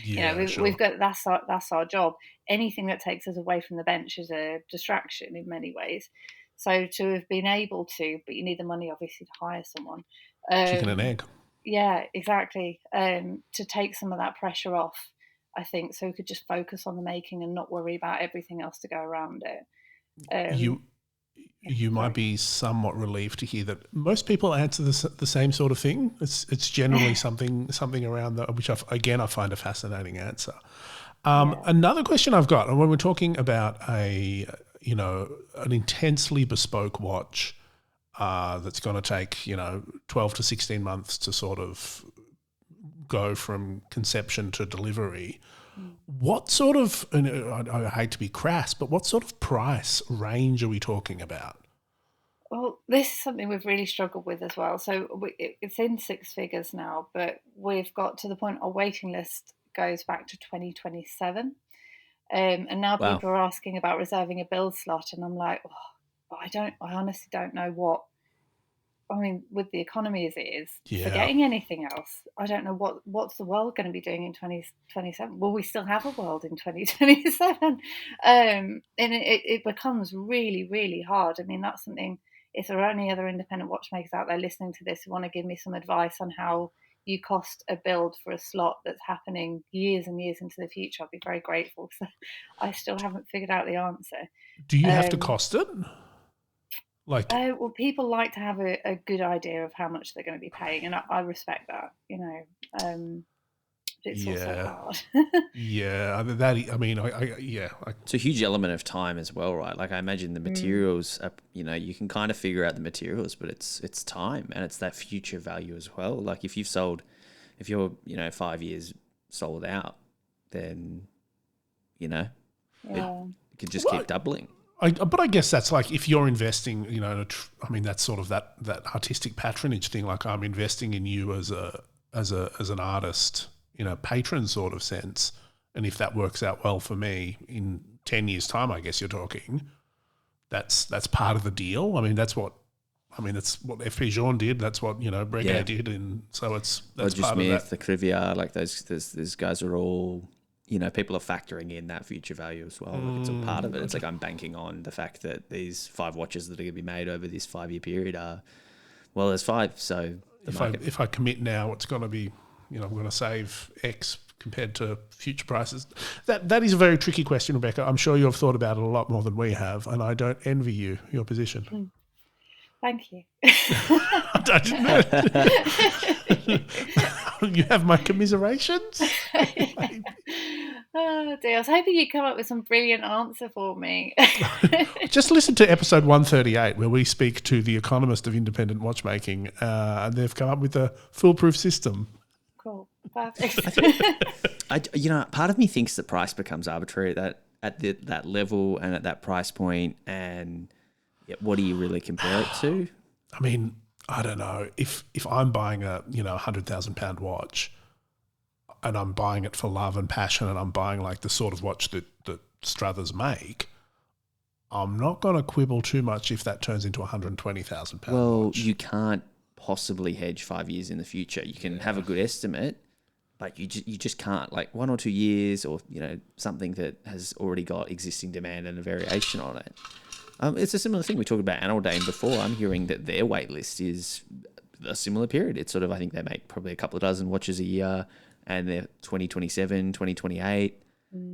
We've got that's our job. Anything that takes us away from the bench is a distraction in many ways. So to have been able to, but you need the money obviously to hire someone. Chicken and egg. Yeah, exactly. To take some of that pressure off, I think, so we could just focus on the making and not worry about everything else to go around it. You might be somewhat relieved to hear that most people answer the same sort of thing. It's generally something around which I find a fascinating answer. Another question I've got, and when we're talking about an intensely bespoke watch that's going to take 12 to 16 months to sort of go from conception to delivery. What sort of, and I hate to be crass, but what sort of price range are we talking about? Well, this is something we've really struggled with as well. So it's in six figures now, but we've got to the point our waiting list goes back to 2027. And now Wow. people are asking about reserving a build slot, and I'm like, I honestly don't know what. I mean, with the economy as it is, forgetting anything else, I don't know what's the world going to be doing in 2027. Will we still have a world in 2027? And it becomes really, really hard. I mean, that's something. If there are any other independent watchmakers out there listening to this who want to give me some advice on how you cost a build for a slot that's happening years and years into the future, I'd be very grateful. So I still haven't figured out the answer. Do you have to cost it? Well, people like to have a good idea of how much they're going to be paying, and I respect that, but it's also hard. It's a huge element of time as well, right? Like I imagine the materials, you can kind of figure out the materials, but it's time and it's that future value as well. Like if you're 5 years sold out, then, it could just keep doubling. But I guess that's like if you're investing, that's sort of that artistic patronage thing. Like I'm investing in you as an artist, patron sort of sense. And if that works out well for me in 10 years' time, I guess you're talking, that's part of the deal. I mean, that's what FP Jean did. That's what Breguet did, and so that's Roger part Smith, of that. the Crivier, like those guys are all. People are factoring in that future value as well. Like it's a part of it. It's like I'm banking on the fact that these 5 watches that are going to be made over this 5-year period are, well, there's 5. So if I commit now, it's going to be, I'm going to save X compared to future prices. That is a very tricky question, Rebecca. I'm sure you've thought about it a lot more than we have, and I don't envy your position. Thank you. I didn't know. You have my commiserations. Oh dear, I was hoping you'd come up with some brilliant answer for me. Just listen to episode 138 where we speak to the economist of independent watchmaking, and they've come up with a foolproof system. Cool. Perfect. Part of me thinks the price becomes arbitrary at that level and at that price point, and what do you really compare it to? I mean, I don't know. If I'm buying a £100,000 watch, and I'm buying it for love and passion, and I'm buying like the sort of watch that Struthers make, I'm not going to quibble too much if that turns into £120,000 Well, watch. you can't possibly hedge 5 years in the future. You can have a good estimate, but you just can't. Like 1 or 2 years, or something that has already got existing demand and a variation on it. It's a similar thing. We talked about Analdane before. I'm hearing that their wait list is a similar period. It's sort of, I think they make probably a couple of dozen watches a year, and they're 2027, 2028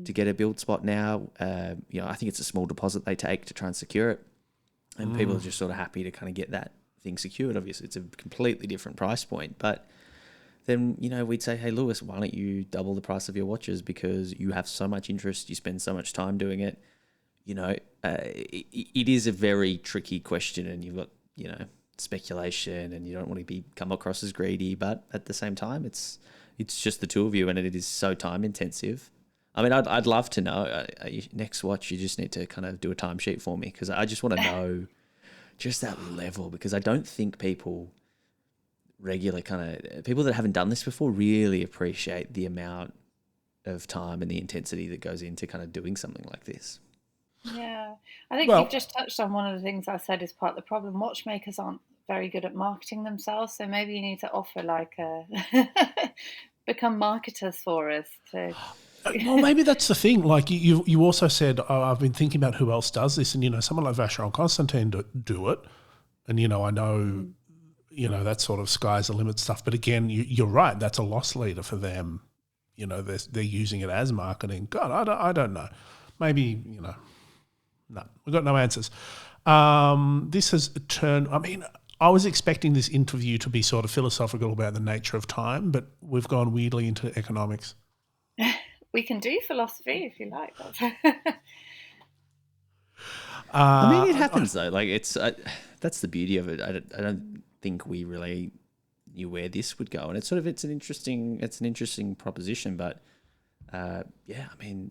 to get a build spot now. I think it's a small deposit they take to try and secure it. And people are just sort of happy to kind of get that thing secured. Obviously, it's a completely different price point. But then, we'd say, hey, Lewis, why don't you double the price of your watches because you have so much interest, you spend so much time doing it. It is a very tricky question, and you've got, speculation, and you don't want to come across as greedy, but at the same time, it's just the two of you, and it is so time intensive. I mean, I'd love to know. Next watch, you just need to kind of do a timesheet for me, because I just want to know just that level, because I don't think people that haven't done this before really appreciate the amount of time and the intensity that goes into kind of doing something like this. Yeah, I think you've just touched on one of the things I said is part of the problem. Watchmakers aren't very good at marketing themselves, so maybe you need to offer become marketers for us. Well, maybe that's the thing. Like you also said, I've been thinking about who else does this, and someone like Vacheron Constantin do it, and I know, that sort of sky's the limit stuff. But again, you're right. That's a loss leader for them. They're using it as marketing. God, I don't know. Maybe no, we've got no answers. This has turned. I mean, I was expecting this interview to be sort of philosophical about the nature of time, but we've gone weirdly into economics. We can do philosophy if you like. I mean, it happens though. Like it's that's the beauty of it. I don't think we really knew where this would go. And it's an interesting proposition, but yeah, I mean,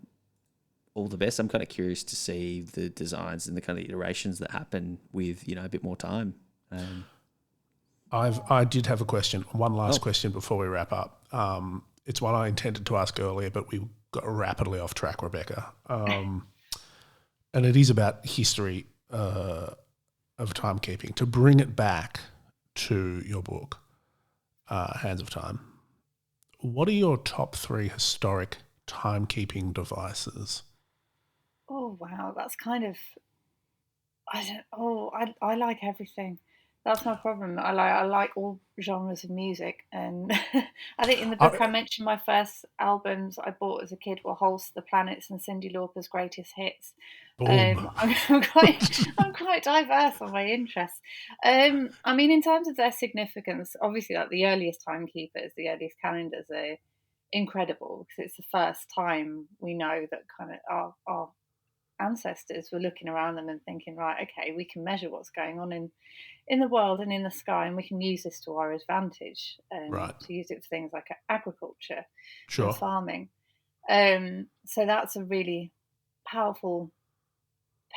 all the best. I'm kind of curious to see the designs and the kind of iterations that happen with, a bit more time. I did have a question, one last question before we wrap up. It's one I intended to ask earlier, but we got rapidly off track, Rebecca. And it is about history of timekeeping. To bring it back to your book, Hands of Time, what are your top 3 historic timekeeping devices? Oh, wow. That's kind of, I like everything. That's my problem. I like all genres of music, and I think in the book I mentioned my first albums I bought as a kid were Holst, The Planets, and Cyndi Lauper's Greatest Hits. I'm quite diverse on my interests. I mean, in terms of their significance, obviously, like the earliest timekeepers, the earliest calendars are incredible because it's the first time we know that kind of our ancestors were looking around them and thinking, right, okay, we can measure what's going on in the world and in the sky, and we can use this to our advantage, to use it for things like agriculture and farming. So that's a really powerful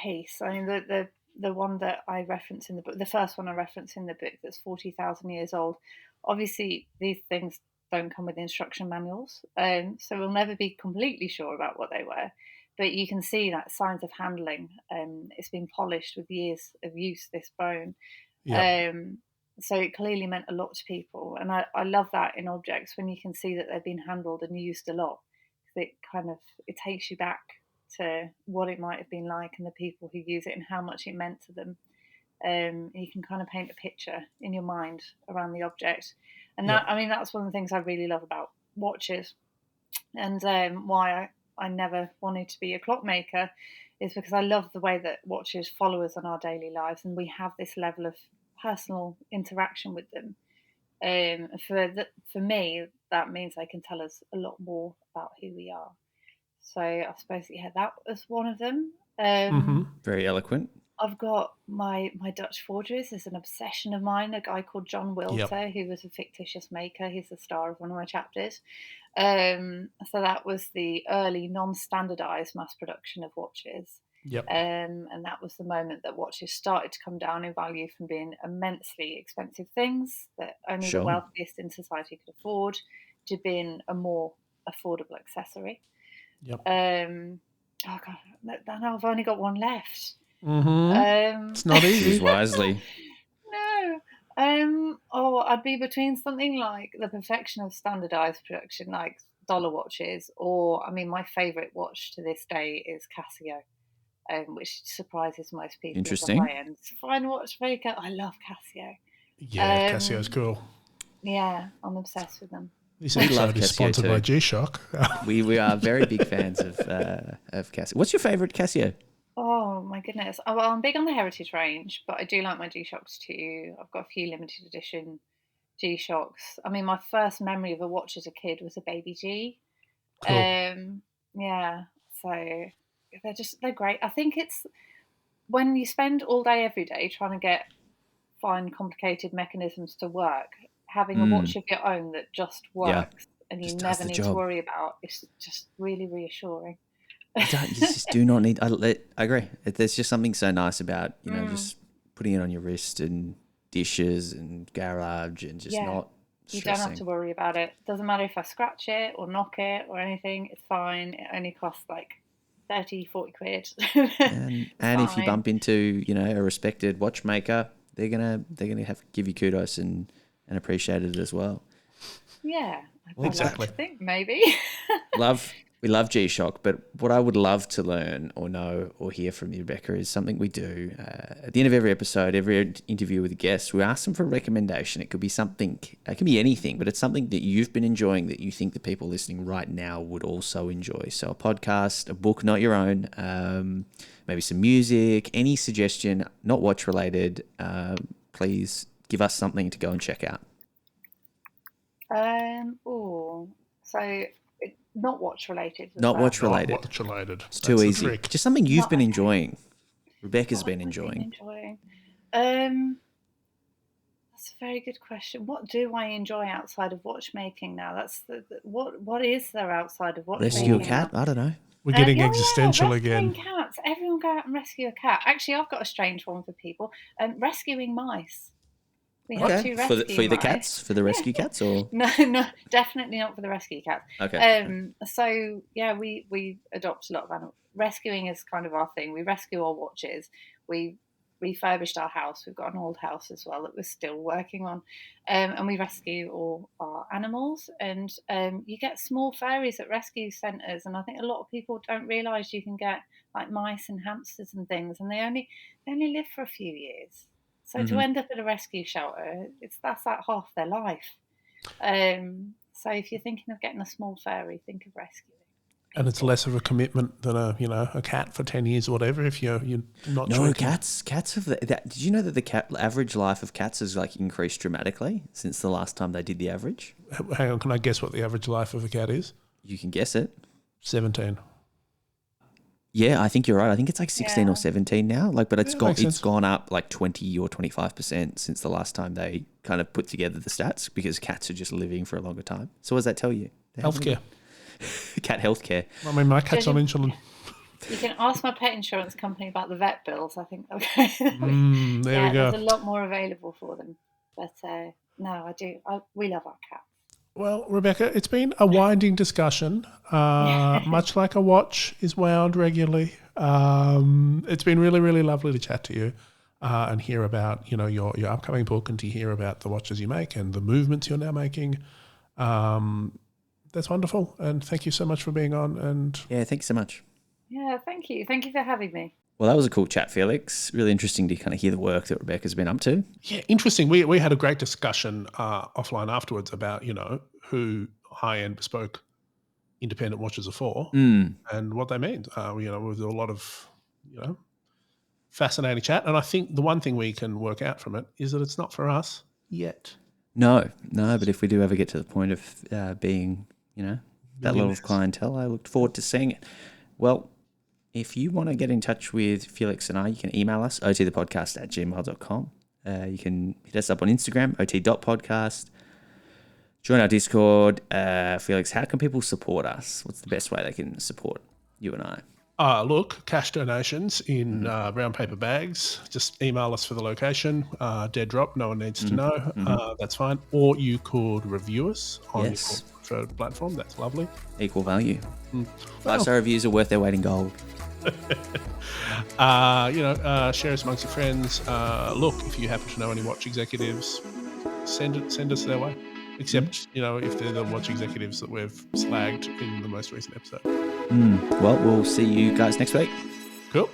piece. I mean, the one that I reference in the book, the first one I reference in the book, that's 40,000 years old. Obviously, these things don't come with instruction manuals, so we'll never be completely sure about what they were. But you can see that signs of handling. It's been polished with years of use, this bone. Yep. So it clearly meant a lot to people. And I love that in objects when you can see that they've been handled and used a lot. It takes you back to what it might have been like and the people who use it and how much it meant to them. You can kind of paint a picture in your mind around the object. And that's one of the things I really love about watches, and why I never wanted to be a clockmaker is because I love the way that watches follow us on our daily lives, and we have this level of personal interaction with them. For me, that means they can tell us a lot more about who we are. So I suppose, that was one of them. Very eloquent. I've got my Dutch forgeries is an obsession of mine. A guy called John Wilter, who was a fictitious maker. He's the star of one of my chapters. So that was the early non-standardized mass production of watches. Yep. And that was the moment that watches started to come down in value from being immensely expensive things that only the wealthiest in society could afford to being a more affordable accessory. Yep. Oh God, now I've only got one left. It's not easy. Choose wisely. No. I'd be between something like the perfection of standardized production, like dollar watches, or, I mean, my favorite watch to this day is Casio, which surprises most people. Interesting. Fine watchmaker. I love Casio. Yeah, Casio's cool. Yeah, I'm obsessed with them. This episode is sponsored by G-Shock. We are very big fans of Casio. What's your favorite Casio? Oh my goodness. Well, I'm big on the heritage range, but I do like my G-Shocks too. I've got a few limited edition G-Shocks. I mean, my first memory of a watch as a kid was a Baby G. Cool. Yeah, so they're great. I think it's when you spend all day every day trying to find complicated mechanisms to work, having a watch of your own that just works and you never need to worry about, it's just really reassuring. You just do not need. I agree. There's just something so nice about just putting it on your wrist and dishes and garage and just not stressing. You don't have to worry about it. Doesn't matter if I scratch it or knock it or anything. It's fine. It only costs like 30, 40 quid. and if you bump into a respected watchmaker, they're gonna give you kudos and appreciate it as well. Yeah, exactly. I think maybe. We love G-Shock, but what I would love to learn or know or hear from you, Rebecca, is something we do at the end of every episode, every interview with a guest. We ask them for a recommendation. It could be something, it can be anything, but it's something that you've been enjoying that you think the people listening right now would also enjoy. So a podcast, a book, not your own, maybe some music, any suggestion, not watch related. Please give us something to go and check out. Not watch related. Not watch related. Not watch related. It's too easy. Just something you've been enjoying. Rebecca's been enjoying. That's That's a very good question. What do I enjoy outside of watchmaking now? That's what is there outside of watchmaking? Rescue a cat? Now? I don't know. We're getting existential rescuing again. Cats. Everyone go out and rescue a cat. Actually, I've got a strange one for people. Rescuing mice. We have 2 rescue the mice. cats, for the rescue cats, or no, definitely not for the rescue cats. Okay. So yeah, we adopt a lot of animals. Rescuing is kind of our thing. We rescue our watches. We refurbished our house. We've got an old house as well that we're still working on, and we rescue all our animals. And you get small fairies at rescue centres, and I think a lot of people don't realise you can get like mice and hamsters and things, and they only live for a few years. So to end up at a rescue shelter, that's like half their life. So if you're thinking of getting a small fairy, think of rescuing. And it's less of a commitment than a cat for 10 years or whatever. If you're not. No, cats have that. Did you know that the average life of cats has like increased dramatically since the last time they did the average? Hang on, can I guess what the average life of a cat is? You can guess it. 17. Yeah, I think you're right. I think it's like 16 or 17 now. Like, but it's gone up like 20 or 25% since the last time they kind of put together the stats, because cats are just living for a longer time. So what does that tell you? Healthcare. Cat healthcare. I mean, my cat's on insulin. You can ask my pet insurance company about the vet bills. I think okay. There we go. There's a lot more available for them. But no, I do. We love our cats. Well, Rebecca, it's been a winding discussion, much like a watch is wound regularly. It's been really, really lovely to chat to you and hear about, your upcoming book, and to hear about the watches you make and the movements you're now making. That's wonderful. And thank you so much for being on. And yeah, thank you so much. Yeah, thank you. Thank you for having me. Well, that was a cool chat, Felix. Really interesting to kind of hear the work that Rebecca's been up to. Yeah, interesting. We had a great discussion offline afterwards about, who high-end bespoke independent watches are for and what they mean. With a lot of, fascinating chat. And I think the one thing we can work out from it is that it's not for us yet. No, but if we do ever get to the point of being, that level of clientele, I look forward to seeing it. Well, if you want to get in touch with Felix and I, you can email us, otthepodcast@gmail.com. You can hit us up on Instagram, ot.podcast. Join our Discord. Felix, how can people support us? What's the best way they can support you and I? Look, cash donations in brown paper bags. Just email us for the location. Dead drop, no one needs to know. That's fine. Or you could review us on your preferred platform. That's lovely. Equal value. 5-star reviews are worth their weight in gold. Share us amongst your friends. Look, if you happen to know any watch executives, send us their way. Except, if they're the watch executives that we've slagged in the most recent episode. Well, we'll see you guys next week. Cool.